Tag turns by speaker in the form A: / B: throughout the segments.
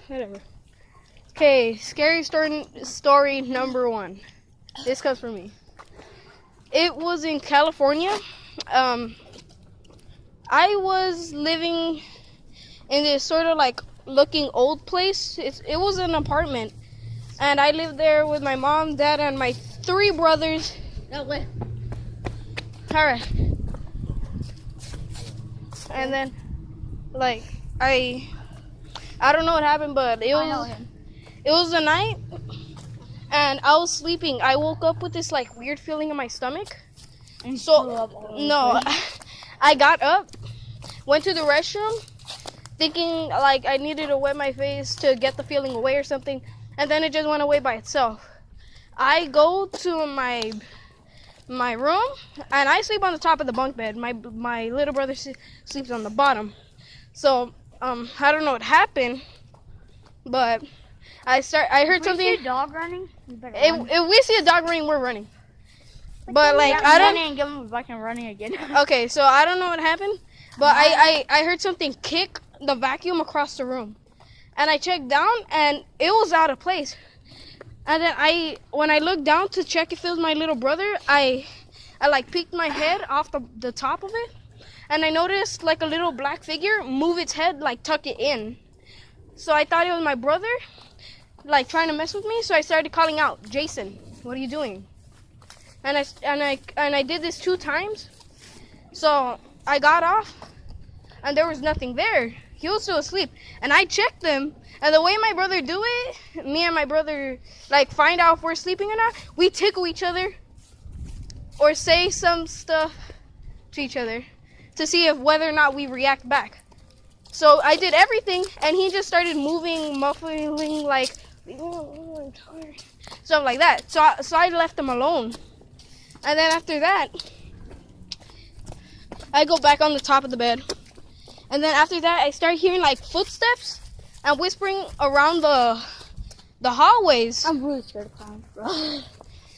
A: Whatever. Okay, scary story number 1. This comes from me. It was in California. I was living in this sort of like looking old place. It was an apartment, and I lived there with my mom, dad, and my 3 brothers.
B: No way.
A: All right. And then, like, I don't know what happened, but it was a night, and I was sleeping. I woke up with this like weird feeling in my stomach.
B: And
A: No, I got up, went to the restroom, thinking like I needed to wet my face to get the feeling away or something, and then it just went away by itself. I go to my room, and I sleep on the top of the bunk bed. My little brother sleeps on the bottom. So I don't know what happened, but I heard something.
B: If we see a dog running,
A: If we see a dog running, we're running. But like I don't.
B: And give him back and running again.
A: Okay, so I don't know what happened, but I heard something kick the vacuum across the room, and I checked down, and it was out of place. And then when I looked down to check if it was my little brother, I like peeked my head off the top of it, and I noticed like a little black figure move its head, like tuck it in. So I thought it was my brother, like trying to mess with me. So I started calling out, "Jason, what are you doing?" And I did this 2 times. So I got off, and there was nothing there. He was still asleep, and I checked them. And the way my brother do it, me and my brother like find out if we're sleeping or not. We tickle each other, or say some stuff to each other, to see if whether or not we react back. So I did everything, and he just started moving, muffling, like stuff like that. So I left him alone. And then after that, I go back on the top of the bed. And then after that, I start hearing like footsteps and whispering around the hallways.
B: I'm really scared of clowns, bro.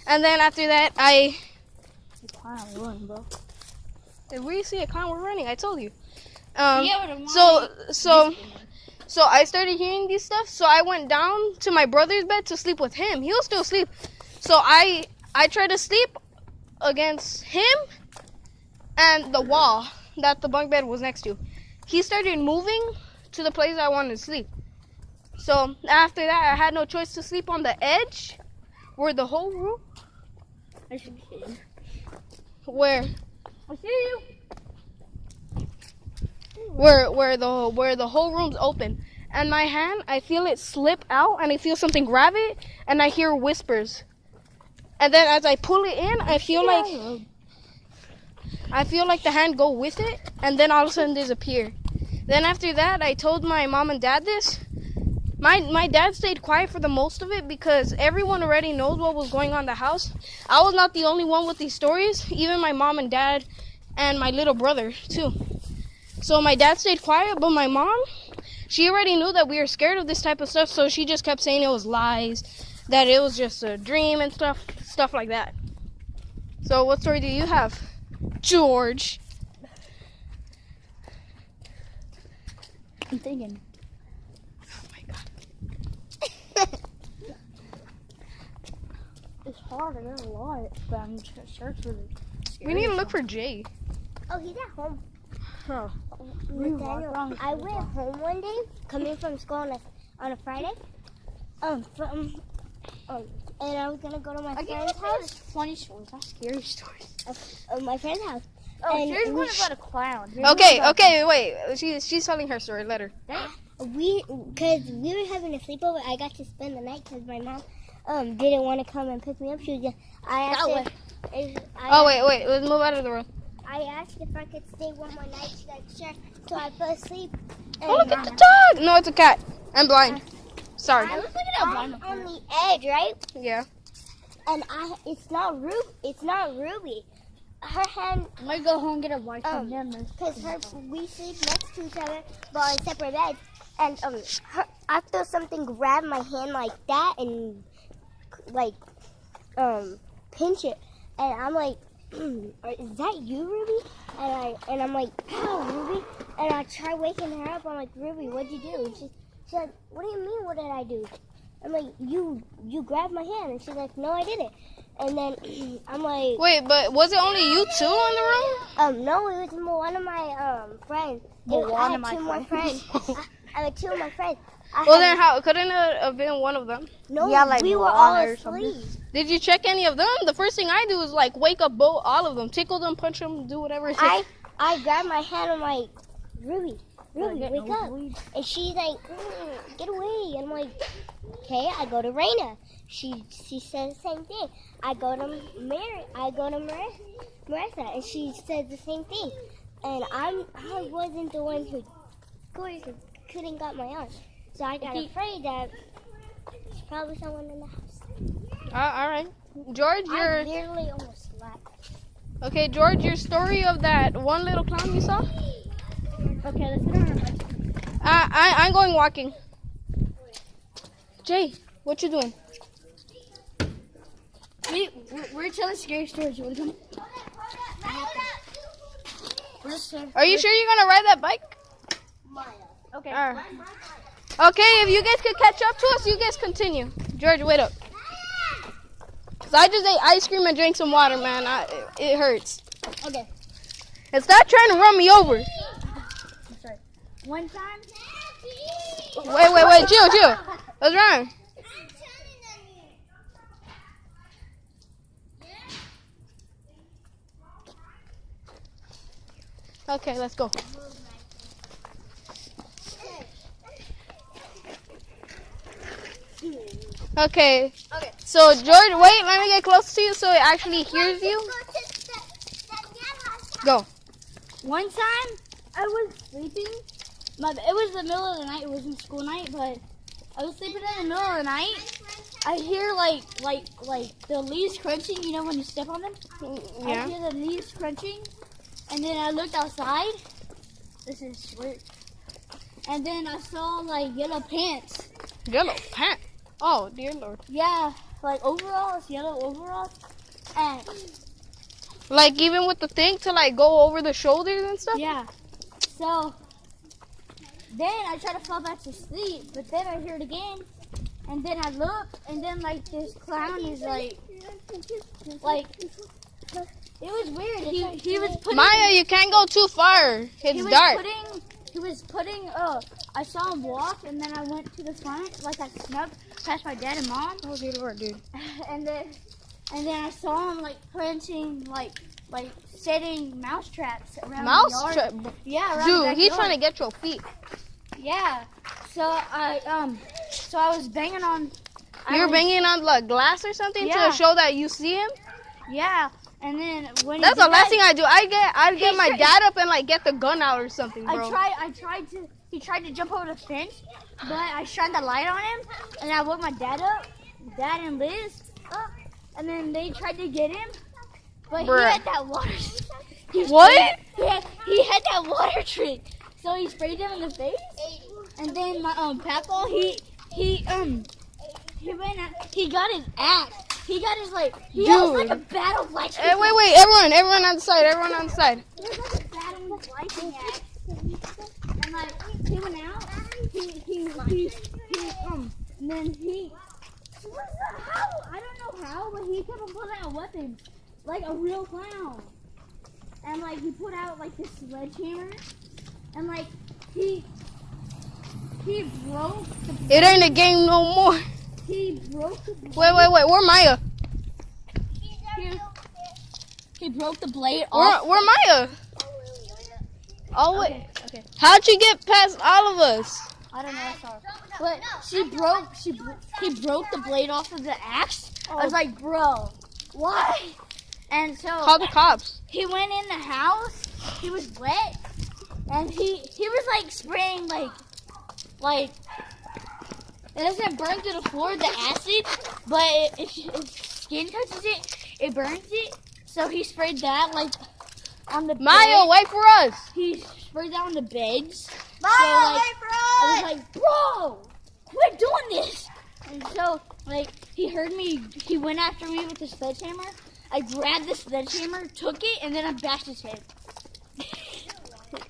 A: And then after that,
B: The clown running, bro.
A: if we see a clown, we're running. I told you. So I started hearing these stuff. So I went down to my brother's bed to sleep with him. He was still asleep. So I tried to sleep against him and the wall that the bunk bed was next to. He started moving to the place I wanted to sleep. So after that, I had no choice to sleep on the edge where the whole room.
B: I should see you.
A: Where
B: I see you.
A: where the whole room's open. And my hand, I feel it slip out, and I feel something grab it, and I hear whispers. And then as I pull it in, I feel like the hand go with it, and then all of a sudden disappear. Then after that, I told my mom and dad this. My dad stayed quiet for the most of it because everyone already knows what was going on in the house. I was not the only one with these stories, even my mom and dad and my little brother too. So my dad stayed quiet, but my mom, she already knew that we were scared of this type of stuff, so she just kept saying it was lies, that it was just a dream and stuff like that. So what story do you have, George?
B: I'm thinking.
A: Oh my god.
B: It's hard. I got a lot, but I'm just gonna search for it.
A: We need to look for Jay.
C: Oh, he's at home.
A: Huh.
C: Nathaniel, I went home one day, coming from school on a Friday. And I was gonna go to my friend's house.
B: Funny stories, not scary stories.
C: My friend's house.
B: Oh,
C: And
B: here's
C: we
B: one about a clown.
A: Okay, wait. She's telling her story. Let her.
C: Cause we were having a sleepover. I got to spend the night because my mom didn't want to come and pick me up. She was just. I asked her.
A: Wait. Let's move out of the room.
C: I asked if I could stay one more night. She's like, sure. So I fell asleep.
A: Oh, look at the dog! No, it's a cat. I'm blind. Sorry.
C: I was on the edge, right?
A: Yeah.
C: And it's not Ruby. Her hand,
B: I'm gonna go home and get a white from them.
C: because we sleep next to each other, but on separate beds. And I feel something grab my hand like that and like pinch it. And I'm like, is that you, Ruby? And I'm like, ow, Ruby. And I try waking her up. I'm like, Ruby, what'd you do? She's like, what do you mean, what did I do? I'm like, you grabbed my hand. And she's like, no, I didn't. And then I'm like,
A: Wait, but was it only you two in the room?
C: no, it was one of my friends. I had two more friends. I had two of my friends.
A: Well, then how couldn't it have been one of them?
C: No,
B: Yeah, like
C: we were all
B: Moana or
C: asleep.
A: Did you check any of them? The first thing I do is like wake up all of them, tickle them, punch them, do whatever it takes.
C: I grabbed my hand. I'm like, Ruby, wake up. And she's like, get away. And I'm like, okay. I go to Raina. She says the same thing. I go to Marissa, and she says the same thing. And I wasn't the one who couldn't got my arm. So I got afraid that there's probably someone in the house.
A: All right, George,
C: I literally almost slapped.
A: Okay, George, your story of that one little clown you saw.
B: Okay, let's get on our bike.
A: I'm going walking. Jay, what you doing?
B: We're telling scary stories. You want to come? We're just
A: Are you sure you're gonna ride that bike?
B: okay.
A: All right. Okay, if you guys could catch up to us, you guys continue. George, wait up. Cause I just ate ice cream and drank some water, man. It hurts.
B: Okay.
A: And stop trying to run me over.
B: Sorry. One time.
A: Wait, chill. What's wrong? Okay, let's go. Okay. So George, wait, let me get close to you so it actually hears you. Go.
B: One time, I was sleeping. It was the middle of the night. It wasn't school night, but I was sleeping in the middle of the night. I hear like the leaves crunching. You know when you step on them?
A: Yeah.
B: I hear the leaves crunching, and then I looked outside. This is weird. And then I saw like yellow pants.
A: Yellow pants. Oh dear Lord.
B: Yeah, like overalls, yellow overalls, and
A: Like even with the thing to like go over the shoulders and stuff?
B: yeah. So then I try to fall back to sleep, but then I hear it again, and then I look, and then like this clown is like it was weird. He was putting
A: Maya, you can't go too far. It's dark.
B: He was putting. I saw him walk, and then I went to the front, like I snuck past my dad and mom.
A: Oh dear Lord, dude.
B: And then I saw him like planting like setting mouse traps around
A: Mouse
B: the yard.
A: trap.
B: Yeah, around
A: Dude,
B: the
A: he's
B: backyard.
A: trying to get your feet.
B: Yeah. So I was banging on.
A: You're banging on like glass or something
B: Yeah.
A: to show that you see him.
B: Yeah. And then when
A: That's
B: he
A: the
B: did
A: last
B: that,
A: thing I do. I'd get my
B: tried-
A: dad up and like get the gun out or something, bro.
B: He tried to jump over the fence, but I shined the light on him, and I woke my dad up, Dad and Liz up, and then they tried to get him, but
A: Bruh.
B: he had that water.
A: What?
B: He had that water trick, so he sprayed him in the face, and then my Papa he went out, he got his axe. He got his he was like a battle lightning.
A: Hey, wait, everyone on the side, everyone on the side.
B: It was like a battle lightning axe. And like he went out, and then how? I don't know how, but he kept on pulling out weapons, like a real clown. And like he put out like this sledgehammer, and like he broke the.
A: It ain't a game no more.
B: He broke the.
A: Wait, where Maya?
B: He broke the blade off.
A: Where Maya? Oh wait.
B: Okay.
A: How'd you get past all of us?
B: I don't know. I saw her. But he broke the blade off of the axe. I was like, bro, why? And so
A: Call the cops.
B: he went in the house. He was wet, and he was like spraying like it doesn't burn to the floor, the acid, but if skin touches it, it burns it. So he sprayed that like on the
A: Maya,
B: bed.
A: wait for us.
B: He sprayed that on the beds.
C: Maya,
B: like,
C: wait for
B: I
C: us!
B: was like, bro, quit doing this. And so, like, he heard me. He went after me with the sledgehammer. I grabbed the sledgehammer, took it, and then I bashed his head.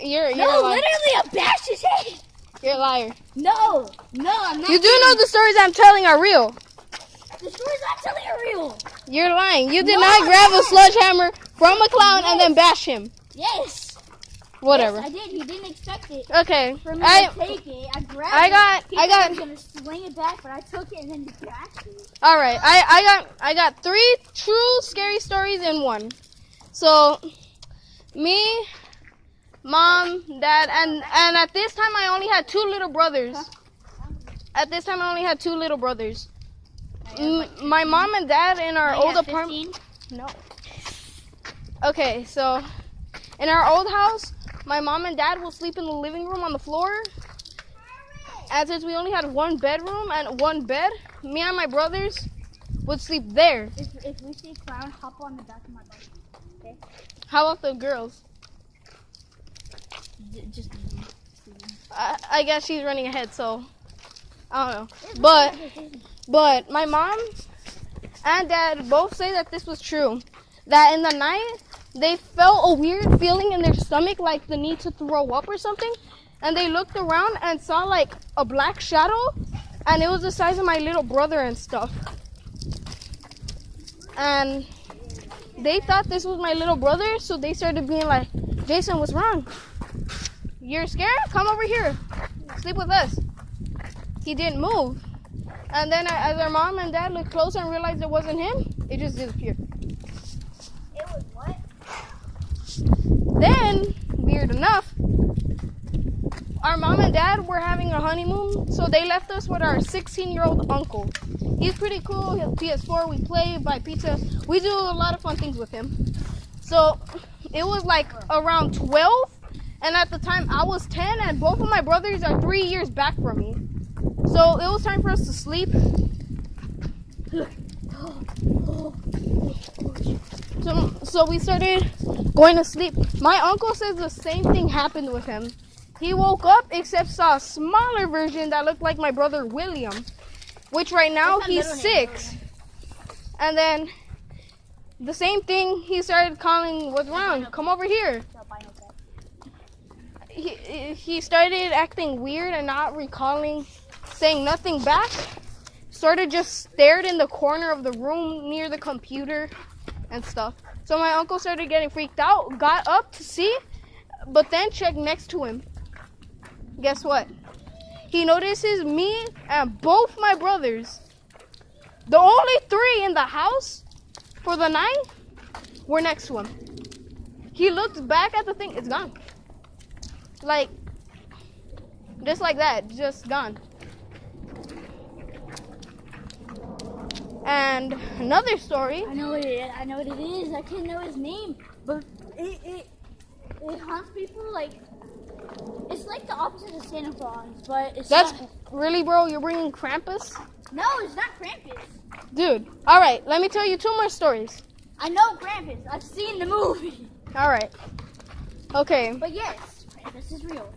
A: You're
B: No,
A: lying.
B: literally, I bashed his head.
A: You're a liar.
B: No, I'm not.
A: You do know the stories I'm telling are real.
B: The stories I'm telling are real.
A: You're lying. You did
B: No,
A: not
B: I'm
A: grab a
B: not.
A: sledgehammer from a clown and then bash him.
B: Yes.
A: Whatever.
B: Yes, I did. He didn't expect it.
A: Okay.
B: For me
A: I
B: to take it, I grabbed
A: I
B: it.
A: got-
B: He
A: I
B: thought
A: got-
B: I was gonna swing it back, but I took it and then he bashed it.
A: all right. I got 3 true scary stories in one. So, me, mom, dad, and at this time I only had 2 little brothers. At this time I only had 2 little brothers. My mom and dad in our old apartment. No. Okay, so in our old house, my mom and dad will sleep in the living room on the floor. And since we only had 1 bedroom and 1 bed, me and my brothers would sleep there.
B: If we see a clown, hop on the back of my bike. Okay?
A: How about the girls?
B: Just
A: I guess she's running ahead, so I don't know. But my mom and dad both say that this was true. That in the night, they felt a weird feeling in their stomach, like the need to throw up or something. And they looked around and saw like a black shadow, and it was the size of my little brother and stuff. And they thought this was my little brother, so they started being like, Jason, what's wrong? You're scared? Come over here. Sleep with us. He didn't move. And then as our mom and dad looked closer and realized it wasn't him, it just disappeared.
C: It was what?
A: Then, weird enough, our mom and dad were having a honeymoon, so they left us with our 16-year-old uncle. He's pretty cool. He has PS4. We play, buy pizza. We do a lot of fun things with him. So it was like around 12, and at the time I was 10, and both of my brothers are 3 years back from me. So it was time for us to sleep. So we started going to sleep. My uncle says the same thing happened with him. He woke up except saw a smaller version that looked like my brother William, which right now
B: That's my
A: he's
B: middle
A: 6. And then the same thing, he started calling, what's wrong? Come over here. He started acting weird and not recalling, saying nothing back. Sort of just stared in the corner of the room near the computer and stuff. So my uncle started getting freaked out, got up to see, but then checked next to him. Guess what? He notices me and both my brothers, the only 3 in the house for the night, were next to him. He looks back at the thing, it's gone. Like, just like that, just gone. And another story.
B: I know what it is. I can't know his name, but it haunts people like it's like the opposite of Santa Claus, but it's
A: That's
B: not.
A: really, bro, you're bringing Krampus?
B: No, it's not Krampus.
A: Dude, all right, let me tell you 2 more stories.
B: I know Krampus. I've seen the movie.
A: All right. Okay.
B: But yes, Krampus is real.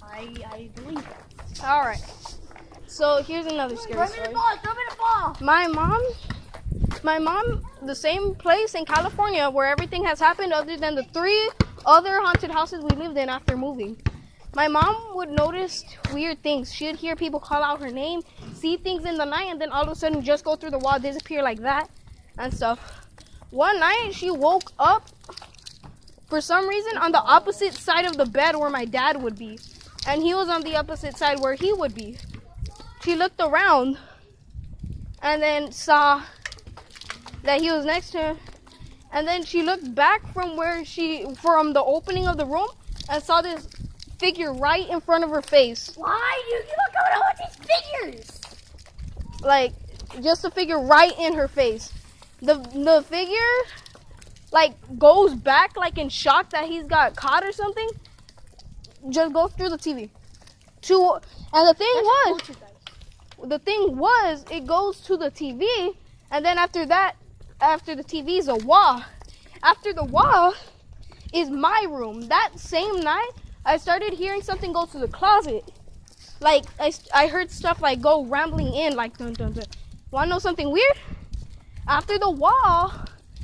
B: I believe that.
A: All right. So here's another scary
B: Throw me the
A: story.
B: ball. Throw me the ball.
A: My mom, the same place in California where everything has happened other than the 3 other haunted houses we lived in after moving. My mom would notice weird things. She'd hear people call out her name, see things in the night, and then all of a sudden just go through the wall, disappear like that and stuff. One night she woke up for some reason on the opposite side of the bed where my dad would be. And he was on the opposite side where he would be. She looked around and then saw that he was next to her. And then she looked back from from the opening of the room and saw this figure right in front of her face.
B: Why do you keep on coming up with these figures?
A: Like, just a figure right in her face. The figure, like, goes back, like, in shock that he's got caught or something. Just goes through the TV. And the thing was, it goes to the TV, and then after that, after the TV is a wall. After the wall is my room. That same night, I started hearing something go to the closet. Like, I heard stuff like go rambling in, like dun dun dun. Wanna know something weird? After the wall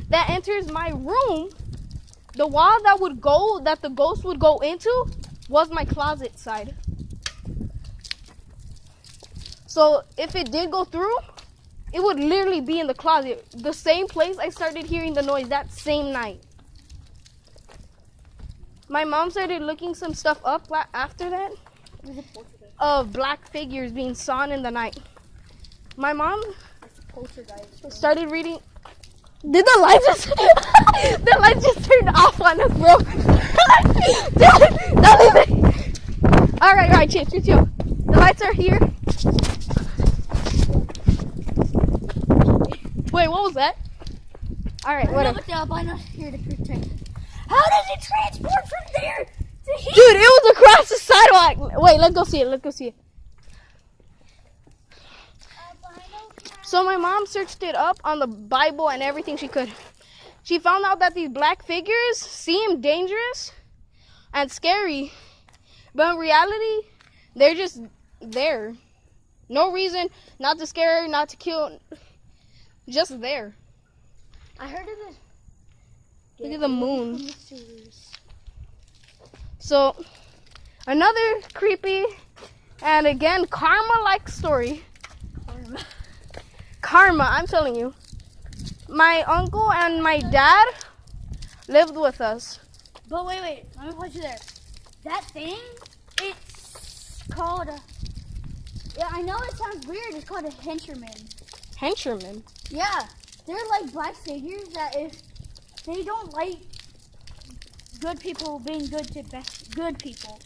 A: that enters my room, the wall that the ghost would go into was my closet side. So if it did go through, it would literally be in the closet. The same place I started hearing the noise that same night. My mom started looking some stuff up after that of black figures being sawn in the night. My mom started reading. Did the lights just the lights just turned off on us, bro? Don't leave it. All right, chill. The lights are here. Wait, what was that? All right, whatever.
B: I'm not here to protect. How does it transport from there to here?
A: Dude, it was across the sidewalk. Wait, let's go see it. So my mom searched it up on the Bible and everything she could. She found out that these black figures seem dangerous and scary, but in reality, they're just there. No reason not to scare, not to kill, just there.
B: I heard of this.
A: Look at the moon. So, another creepy and again karma-like story. Karma, I'm telling you. My uncle and my dad lived with us.
B: But wait, let me put you there. That thing, it's called yeah, I know it sounds weird, it's called a henchman.
A: Henchman?
B: Yeah, they're like black figures that if they don't like good people being good to good people.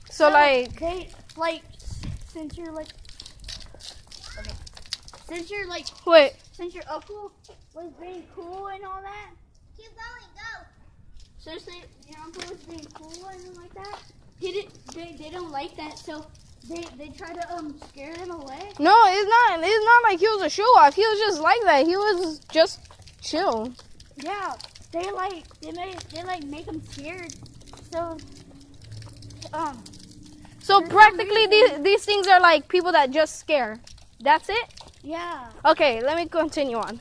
A: So like
B: they like since you're like
A: wait.
B: Since your uncle was being cool and all that.
C: Keep going, go.
B: Seriously, your uncle was being cool and like that. They don't like that, so they try to scare them away.
A: No, it's not like he was a show off. He was just like that. He was just chill.
B: Yeah, they make them scared. So
A: practically these things are like people that just scare. That's it?
B: yeah.
A: Okay, let me continue on.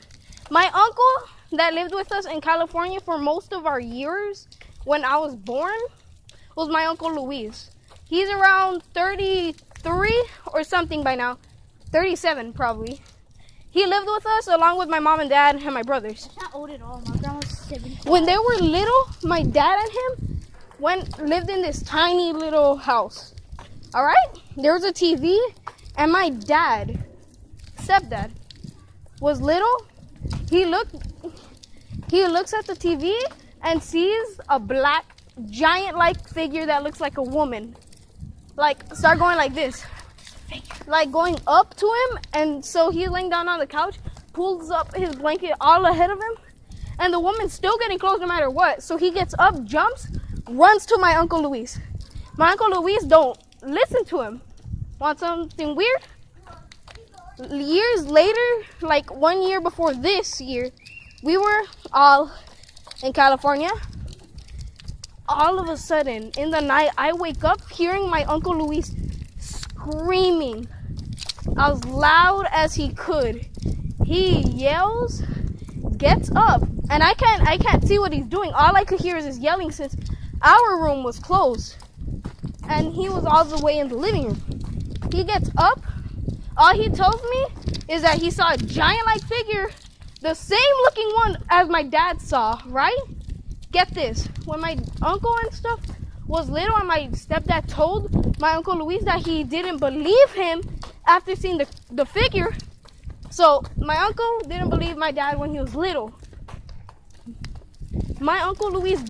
A: My uncle that lived with us in California for most of our years when I was born was my Uncle Luis. He's around 33 or something by now. 37 probably. He lived with us along with my mom and dad and my brothers.
B: It's not old at all. My grandma's 70.
A: When they were little, my dad and him lived in this tiny little house. All right? There was a TV, and my dad, stepdad, was little. He looks at the TV and sees a black giant-like figure that looks like a woman. Like start going like this. Like going up to him, and so he's laying down on the couch, pulls up his blanket all ahead of him, and the woman's still getting close no matter what. So he gets up, jumps, runs to my Uncle Luis. My Uncle Luis don't listen to him. Want something weird? Years later, like 1 year before this year, we were all in California. All of a sudden, in the night, I wake up hearing my Uncle Luis screaming as loud as he could. He yells, gets up, and I can't see what he's doing. All I could hear is his yelling since our room was closed, and he was all the way in the living room. He gets up. All he tells me is that he saw a giant-like figure, the same looking one as my dad saw, right? Get this, when my uncle and stuff was little and my stepdad told my Uncle Luis that he didn't believe him after seeing the figure. So my uncle didn't believe my dad when he was little. My Uncle Luis